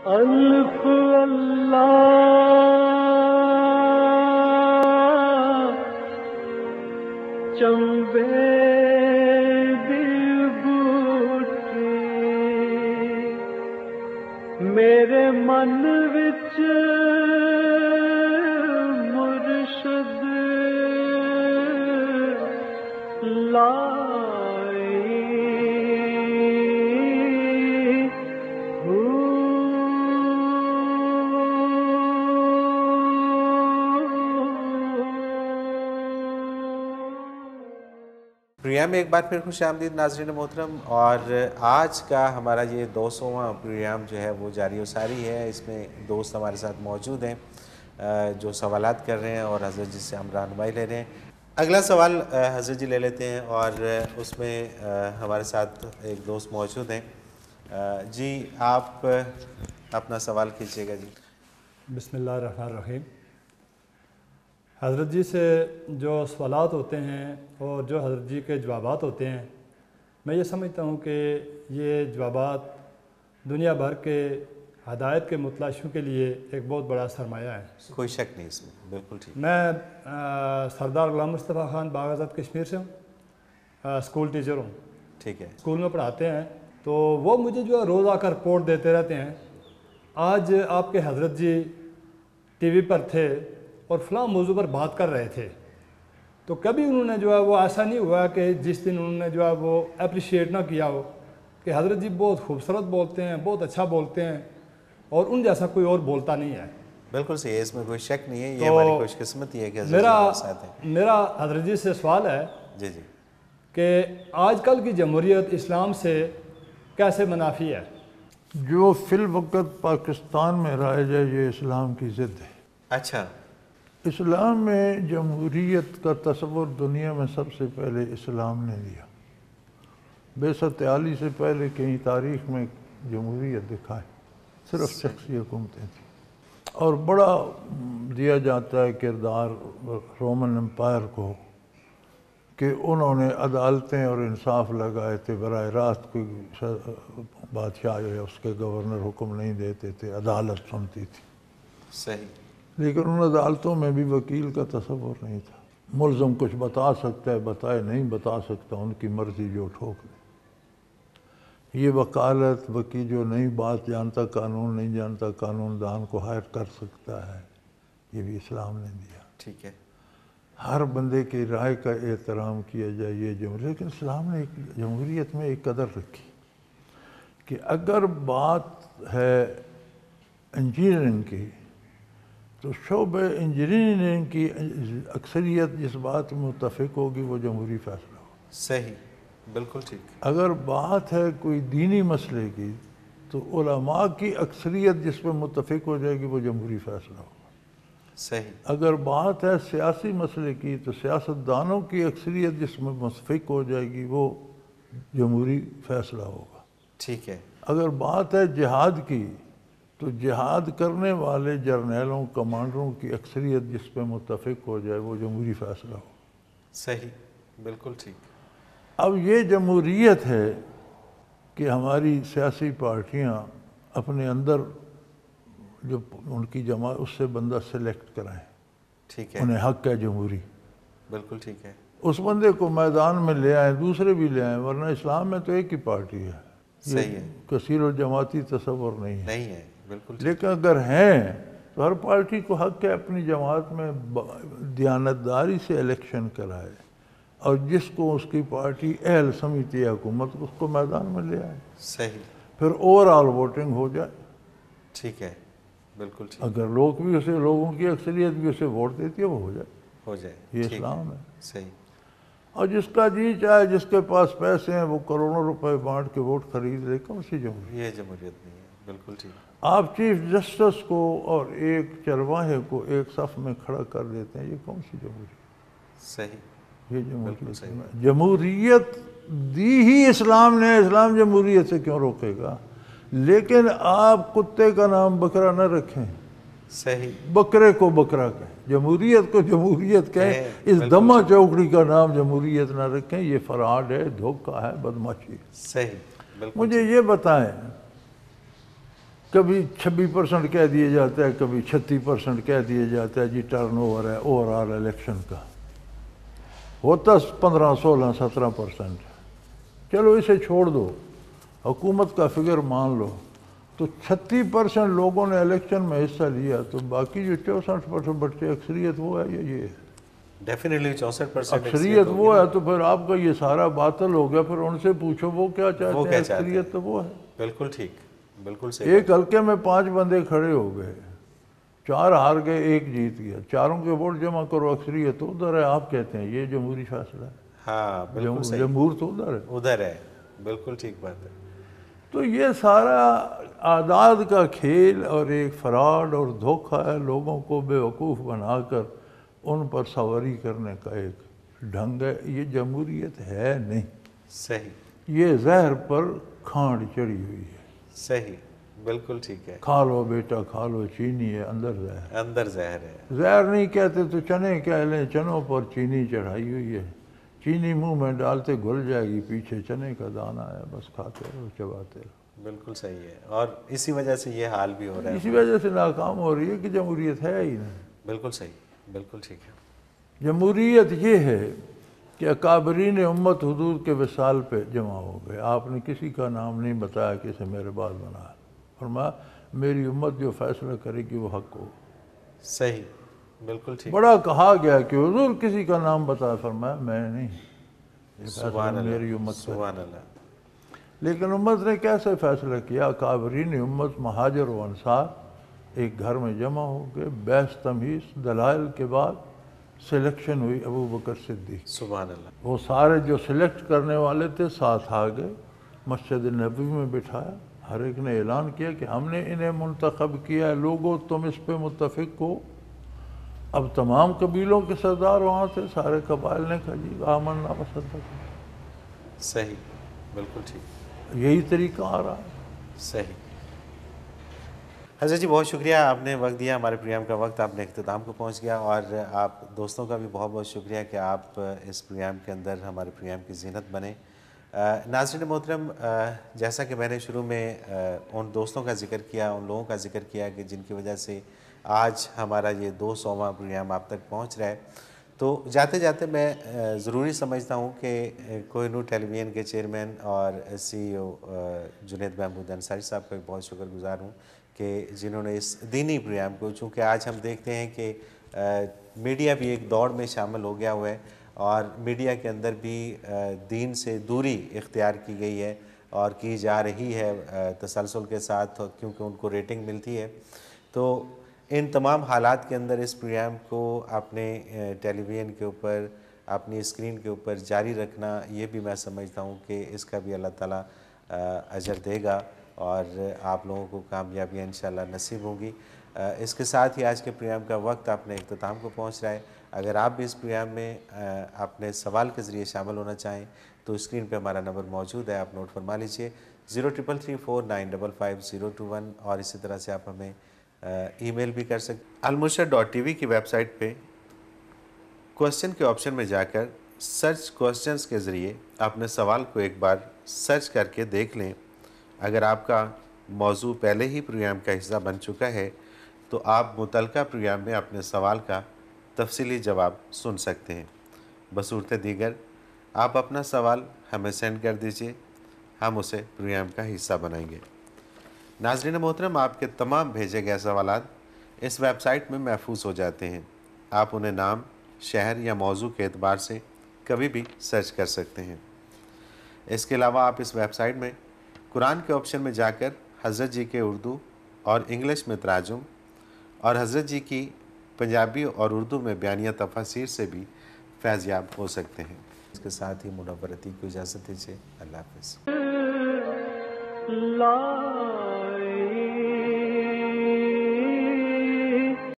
الف اللہ چمبے دی بوٹی میرے من وچ مرشد لائی پروگرام میں ایک بار پھر خوش آمدید ناظرین محترم، اور آج کا ہمارا یہ 200واں پروگرام جو ہے وہ جاری و ساری ہے۔ اس میں دوست ہمارے ساتھ موجود ہیں جو سوالات کر رہے ہیں اور حضرت جی سے ہم رہنمائی لے رہے ہیں۔ اگلا سوال حضرت جی لے لیتے ہیں، اور اس میں ہمارے ساتھ ایک دوست موجود ہیں۔ جی آپ اپنا سوال کیجیے گا۔ جی بسم اللہ الرحمن الرحیم۔ حضرت جی سے جو سوالات ہوتے ہیں اور جو حضرت جی کے جوابات ہوتے ہیں، میں یہ سمجھتا ہوں کہ یہ جوابات دنیا بھر کے ہدایت کے متلاشیوں کے لیے ایک بہت بڑا سرمایہ ہے۔ کوئی شک نہیں اس میں، بالکل ٹھیک۔ میں سردار غلام مصطفیٰ خان باغ آزاد کشمیر سے ہوں، اسکول ٹیچر ہوں۔ ٹھیک ہے۔ اسکول میں پڑھاتے ہیں، تو وہ مجھے جو ہے روز آ کر رپورٹ دیتے رہتے ہیں، آج آپ کے حضرت جی ٹی وی پر تھے اور فلاں موضوع پر بات کر رہے تھے، تو کبھی انہوں نے جو ہے وہ ایسا نہیں ہوا کہ جس دن انہوں نے جو ہے وہ اپریشیٹ نہ کیا ہو کہ حضرت جی بہت خوبصورت بولتے ہیں، بہت اچھا بولتے ہیں اور ان جیسا کوئی اور بولتا نہیں ہے۔ بالکل صحیح ہے، اس میں کوئی شک نہیں ہے، یہ ہماری خوش قسمتی ہے کہ حضرت جی ہمارے ساتھ ہیں۔ میرا حضرت جی سے سوال ہے جی جی کہ آج کل کی جمہوریت اسلام سے کیسے منافی ہے؟ جو فی الوقت پاکستان میں رائج ہے یہ اسلام کی ضد ہے۔ اچھا۔ اسلام میں جمہوریت کا تصور دنیا میں سب سے پہلے اسلام نے دیا۔ بعثت عالی سے پہلے کہیں تاریخ میں جمہوریت دکھائے، صرف شخصی حکومتیں تھیں، اور بڑا دیا جاتا ہے کردار رومن امپائر کو کہ انہوں نے عدالتیں اور انصاف لگائے تھے، براہ راست کوئی بادشاہ یا اس کے گورنر حکم نہیں دیتے تھے، عدالت سنتی تھی۔ صحیح۔ لیکن ان عدالتوں میں بھی وکیل کا تصور نہیں تھا۔ ملزم کچھ بتا سکتا ہے، بتائے نہیں بتا سکتا، ان کی مرضی جو ٹھوک دے۔ یہ وکالت وکیل جو نئی بات جانتا، قانون نہیں جانتا، قانون دان کو ہائر کر سکتا ہے، یہ بھی اسلام نے دیا۔ ٹھیک ہے۔ ہر بندے کی رائے کا احترام کیا جائے، یہ جمہوریت۔ لیکن اسلام نے ایک جمہوریت میں ایک قدر رکھی کہ اگر بات ہے انجینئرنگ کی تو شعبہ انجینئرنگ کی اکثریت جس بات میں متفق ہوگی وہ جمہوری فیصلہ ہوگا۔ صحیح، بالکل ٹھیک۔ اگر بات ہے کوئی دینی مسئلے کی تو علماء کی اکثریت جس پہ متفق ہو جائے گی وہ جمہوری فیصلہ ہوگا۔ صحیح۔ اگر بات ہے سیاسی مسئلے کی تو سیاستدانوں کی اکثریت جس میں متفق ہو جائے گی وہ جمہوری فیصلہ ہوگا۔ ٹھیک ہے۔ اگر بات ہے جہاد کی تو جہاد کرنے والے جرنیلوں کمانڈروں کی اکثریت جس پہ متفق ہو جائے وہ جمہوری فیصلہ ہو۔ صحیح، بالکل ٹھیک۔ اب یہ جمہوریت ہے کہ ہماری سیاسی پارٹیاں اپنے اندر جو ان کی جماعت اس سے بندہ سلیکٹ کرائیں۔ ٹھیک ہے۔ انہیں حق ہے جمہوری، بالکل ٹھیک ہے۔ اس بندے کو میدان میں لے آئیں، دوسرے بھی لے آئیں، ورنہ اسلام میں تو ایک ہی پارٹی ہے۔ صحیح ہے۔ کثیر و جماعتی تصور نہیں ہے۔ نہیں ہے، بالکل ٹھیک۔ لیکن اگر ہیں تو ہر پارٹی کو حق ہے اپنی جماعت میں دیانتداری سے الیکشن کرائے، اور جس کو اس کی پارٹی اہل سمجھتی ہے حکومت اس کو میدان میں لے آئے، صحیح، پھر اوور آل ووٹنگ ہو جائے۔ ٹھیک ہے، بالکل ٹھیک۔ اگر لوگوں کی اکثریت بھی اسے ووٹ دیتی ہے وہ ہو جائے۔ یہ اسلام ہے۔ صحیح۔ اور جس کا جی چاہے، جس کے پاس پیسے ہیں وہ کروڑوں روپے بانٹ کے ووٹ خرید لے، کون سی جمہوریت؟ یہ جمہوریت نہیں ہے، بالکل ٹھیک۔ آپ چیف جسٹس کو اور ایک چرواہے کو ایک صف میں کھڑا کر دیتے ہیں، یہ کون سی جمہوریت؟ صحیح، یہ بالکل صحیح۔ جمہوریت دی ہی اسلام نے، اسلام جمہوریت سے کیوں روکے گا؟ لیکن آپ کتے کا نام بکرا نہ رکھیں، صحیح، بکرے کو بکرا کہیں، جمہوریت کو جمہوریت کہیں، اس دمہ چوکڑی کا نام جمہوریت نہ رکھیں۔ یہ فراڈ ہے، دھوکہ ہے، بدماشی ہے۔ صحیح، بالکل۔ مجھے یہ بتائیں کبھی 26% کہہ دیا جاتا ہے، کبھی 36% کہہ دیا جاتا ہے جی ٹرن اوور ہے اوور آل الیکشن کا، ہوتا 15 16 17%۔ چلو اسے چھوڑ دو، حکومت کا فگر مان لو، تو 36% لوگوں نے الیکشن میں حصہ لیا، تو باقی جو 64% بچے اکثریت وہ ہے یا یہ ہے؟ ڈیفینیٹلی 64% اکثریت وہ ہے، تو پھر آپ کا یہ سارا باطل ہو گیا۔ پھر ان سے پوچھو وہ کیا وہ چاہتے ہیں، کیا چاہتے ہیں؟ اکثریت تو وہ ہے۔ بالکل ٹھیک، بالکل صحیح۔ ایک حلقے میں 5 بندے کھڑے ہو گئے، 4 ہار گئے، 1 جیت گیا، چاروں کے ووٹ جمع کرو، اکثریت تو ادھر ہے۔ آپ کہتے ہیں یہ جمہوری فیصلہ ہے، ہاں بالکل صحیح، جمہور تو ادھر ہے۔ ادھر ہے، بالکل ٹھیک بات ہے۔ تو یہ سارا اعداد کا کھیل اور ایک فراڈ اور دھوکہ ہے، لوگوں کو بیوقوف بنا کر ان پر سواری کرنے کا ایک ڈھنگ ہے۔ یہ جمہوریت ہے نہیں، صحیح، یہ زہر پر کھانڈ چڑھی ہوئی ہے۔ صحیح، بالکل ٹھیک ہے۔ کھا لو بیٹا کھا لو، چینی ہے اندر زہر۔ اندر زہر ہے۔ زہر نہیں کہتے تو چنے کہہ لیں، چنوں پر چینی چڑھائی ہوئی ہے، چینی منہ میں ڈالتے گھل جائے گی، پیچھے چنے کا دانہ ہے، بس کھاتے رہو چباتے رہو۔ بالکل صحیح ہے، اور اسی وجہ سے یہ حال بھی ہو رہا ہے۔ اسی وجہ سے ناکام ہو رہی ہے کہ جمہوریت ہے ہی نہیں۔ بالکل صحیح، بالکل ٹھیک ہے۔ جمہوریت یہ ہے کہ اکابرین امت حدود کے وصال پہ جمع ہو گئے۔ آپ نے کسی کا نام نہیں بتایا کہ اسے میرے بعد بنا، فرمایا میری امت جو فیصلہ کرے گی وہ حق ہو۔ صحیح، بالکل ٹھیک۔ بڑا کہا گیا کہ حضور کسی کا نام بتایا، فرمایا میں نہیں، یہ سبحان فیصلہ میری اللہ، امت کا۔ سبحان اللہ۔ لیکن امت نے کیسے فیصلہ کیا؟ اکابرین امت مہاجر و انصار ایک گھر میں جمع ہو گئے، بحث تمیز دلائل کے بعد سلیکشن ہوئی ابو بکر صدیق۔ سبحان اللہ۔ وہ سارے جو سلیکٹ کرنے والے تھے ساتھ آ گئے، مسجد نبوی میں بٹھایا، ہر ایک نے اعلان کیا کہ ہم نے انہیں منتخب کیا ہے، لوگوں تم اس پہ متفق ہو۔ اب تمام قبیلوں کے سردار وہاں تھے، سارے قبائل نے کہا جی آمنا و صدقنا۔ صحیح، بالکل ٹھیک، یہی طریقہ آ رہا ہے۔ صحیح۔ حضرت جی بہت شکریہ، آپ نے وقت دیا، ہمارے پروگرام کا وقت آپ نے اختتام کو پہنچ گیا، اور آپ دوستوں کا بھی بہت بہت شکریہ کہ آپ اس پروگرام کے اندر ہمارے پروگرام کی زینت بنے۔ ناظرین محترم، جیسا کہ میں نے شروع میں ان دوستوں کا ذکر کیا، ان لوگوں کا ذکر کیا کہ جن کی وجہ سے آج ہمارا یہ 200واں پروگرام آپ تک پہنچ رہا ہے، تو جاتے جاتے میں ضروری سمجھتا ہوں کہ کوہ نور ٹیلی ویژن کے چیئرمین اور CEO جنید محمود انصاری صاحب کا بھی بہت شکر گزار ہوں کہ جنہوں نے اس دینی پروگرام کو، چونکہ آج ہم دیکھتے ہیں کہ میڈیا بھی ایک دوڑ میں شامل ہو گیا ہوا ہے، اور میڈیا کے اندر بھی دین سے دوری اختیار کی گئی ہے اور کی جا رہی ہے تسلسل کے ساتھ، کیونکہ ان کو ریٹنگ ملتی ہے۔ تو ان تمام حالات کے اندر اس پروگرام کو اپنے ٹیلی ویژن کے اوپر، اپنی اسکرین کے اوپر جاری رکھنا، یہ بھی میں سمجھتا ہوں کہ اس کا بھی اللہ تعالیٰ اجر دے گا، اور آپ لوگوں کو کامیابیاں انشاءاللہ نصیب ہوں گی۔ اس کے ساتھ ہی آج کے پروگرام کا وقت اپنے اختتام کو پہنچ رہا ہے۔ اگر آپ بھی اس پروگرام میں اپنے سوال کے ذریعے شامل ہونا چاہیں تو اسکرین پہ ہمارا نمبر موجود ہے، آپ نوٹ فرما لیجئے 0333495521، اور اسی طرح سے آپ ہمیں ای میل بھی کر سکتے۔ almurshid.tv کی ویب سائٹ پہ کوسچن کے آپشن میں جا کر سرچ کوسچنز کے ذریعے اپنے سوال کو ایک بار سرچ کر کے دیکھ لیں۔ اگر آپ کا موضوع پہلے ہی پروگرام کا حصہ بن چکا ہے تو آپ متعلقہ پروگرام میں اپنے سوال کا تفصیلی جواب سن سکتے ہیں۔ بصورت دیگر آپ اپنا سوال ہمیں سینڈ کر دیجئے، ہم اسے پروگرام کا حصہ بنائیں گے۔ ناظرین محترم، آپ کے تمام بھیجے گئے سوالات اس ویب سائٹ میں محفوظ ہو جاتے ہیں۔ آپ انہیں نام، شہر یا موضوع کے اعتبار سے کبھی بھی سرچ کر سکتے ہیں۔ اس کے علاوہ آپ اس ویب سائٹ میں قرآن کے آپشن میں جا کر حضرت جی کے اردو اور انگلش میں تراجم، اور حضرت جی کی پنجابی اور اردو میں بیانیہ تفاسیر سے بھی فیض یاب ہو سکتے ہیں۔ اس کے ساتھ ہی منورتی کو اجازت دیجیے۔ اللہ حافظ۔ لا